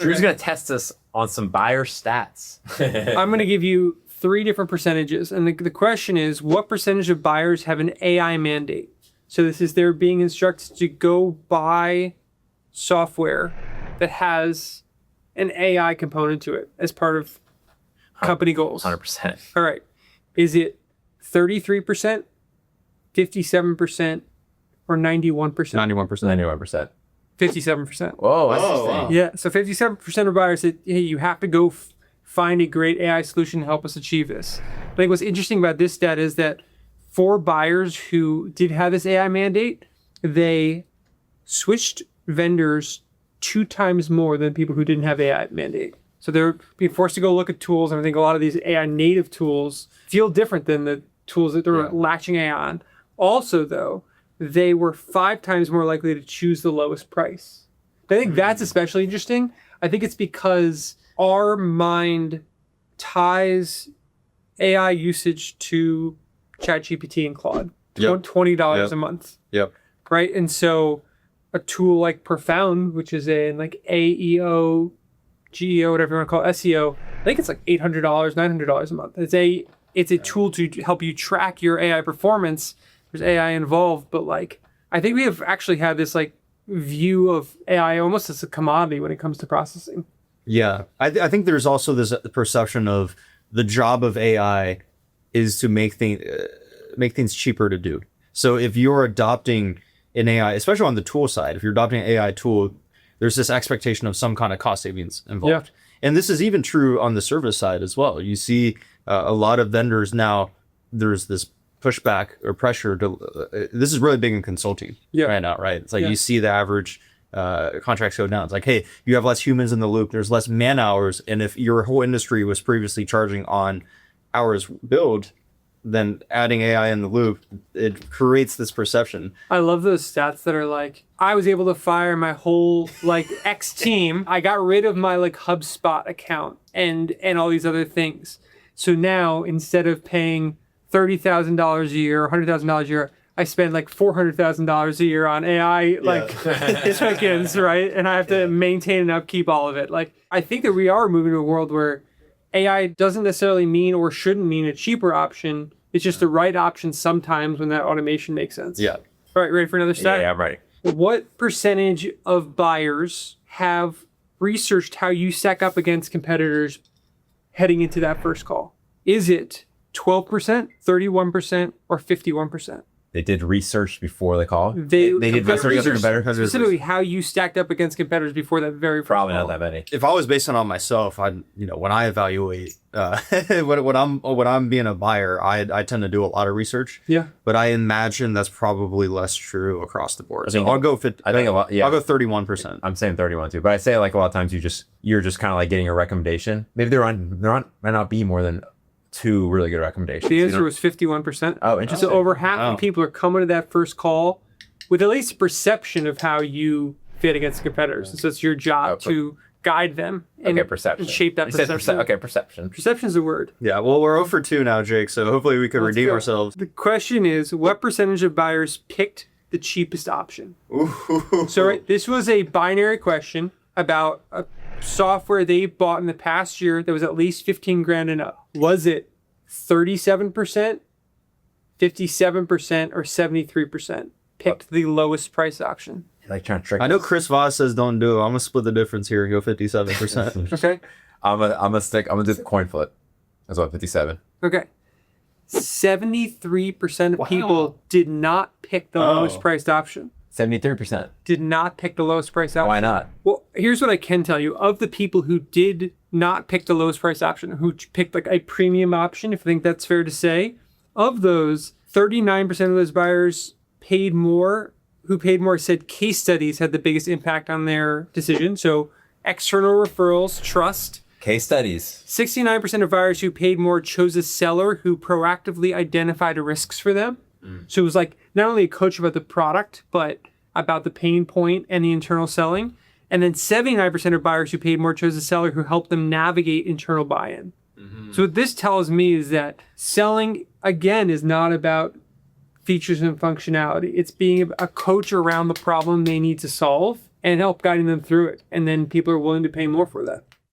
Drew's going to test us on some buyer stats. I'm going to give you 3 different percentages. And the question is, what percentage of buyers have an AI mandate? So this is they're being instructed to go buy software that has an AI component to it as part of company goals. 100%. All right. Is it 33%, 57%, or 91%? 91%. 57%. Whoa, that's Oh, interesting. wow. Yeah. So 57% of buyers said, hey, you have to go find a great AI solution to help us achieve this. I think what's interesting about this stat is that for buyers who did have this AI mandate, they switched vendors 2 times more than people who didn't have AI mandate. So they're being forced to go look at tools, and I think a lot of these AI native tools feel different than the tools that they're latching AI on. Also, though, they were 5 times more likely to choose the lowest price. I think that's especially interesting. I think it's because our mind ties AI usage to ChatGPT and Claude. $20 a month. Yep. Right? And so a tool like Profound, which is in like AEO, GEO, whatever you want to call it, SEO, I think it's like $800, $900 a month. It's a tool to help you track your AI performance. There's AI involved, but like I think we have actually had this like view of AI almost as a commodity when it comes to processing. Yeah, I think there's also this perception of the job of AI is to make things cheaper to do. So if you're adopting an AI, especially on the tool side, if you're adopting an AI tool, there's this expectation of some kind of cost savings involved. Yeah. And this is even true on the service side as well. You see a lot of vendors now, there's this pushback or pressure to, this is really big in consulting right now, right? It's like you see the average contracts go down. It's like, hey, you have less humans in the loop. There's less man hours. And if your whole industry was previously charging on hours billed, then adding AI in the loop, it creates this perception. I love those stats that are like, I was able to fire my whole like X team. I got rid of my like HubSpot account and all these other things. So now instead of paying $30,000 a year, $100,000 a year, I spend like $400,000 a year on AI like tokens, right? And I have to maintain and upkeep all of it. Like, I think that we are moving to a world where AI doesn't necessarily mean or shouldn't mean a cheaper option. It's just the right option sometimes when that automation makes sense. Yeah. All right, ready for another stat? Yeah, I'm ready. What percentage of buyers have researched how you stack up against competitors heading into that first call? Is it 12%, 31%, or 51%? They did research before the call. They did research specifically how you stacked up against competitors before that very first Probably call. not that many. If I was basing it on myself, when I evaluate, when I'm being a buyer, I tend to do a lot of research. Yeah. But I imagine that's probably less true across the board. think- So I'll go 50. I think a lot. Yeah, I'll go 31%. I'm saying 31 too, but I say like a lot of times you're just kind of like getting a recommendation. Maybe there might not be more than 2 really good recommendations. The answer was 51%. Oh, interesting. So over half of people are coming to that first call with at least perception of how you fit against competitors. And so it's your job to guide them and, perception. and shape that You said perception. perception. Perception is a word. Yeah, well, we're 0 for 2 now, Jake, so hopefully we can redeem go. ourselves. The question is, what percentage of buyers picked the cheapest option? Ooh. So right, this was a binary question about a software they bought in the past year that was at least 15 grand and up. Was it 37%, 57%, or 73% picked the lowest price option? Like trying to trick. I know us. Chris Voss says don't do it. I'm going to split the difference here and go 57%. Okay. I'm gonna do the coin flip. That's what 57. Okay. 73% of people did not pick the lowest priced option. 73%. Did not pick the lowest price option. Why not? Well, here's what I can tell you. Of the people who did not pick the lowest price option, who picked like a premium option, if I think that's fair to say, of those, 39% of those buyers who paid more said case studies had the biggest impact on their decision. So external referrals, trust. Case studies. 69% of buyers who paid more chose a seller who proactively identified risks for them. So it was like not only a coach about the product, but about the pain point and the internal selling. And then 79% of buyers who paid more chose a seller who helped them navigate internal buy-in. So what this tells me is that selling, again, is not about features and functionality. It's being a coach around the problem they need to solve and help guiding them through it. And then people are willing to pay more for that.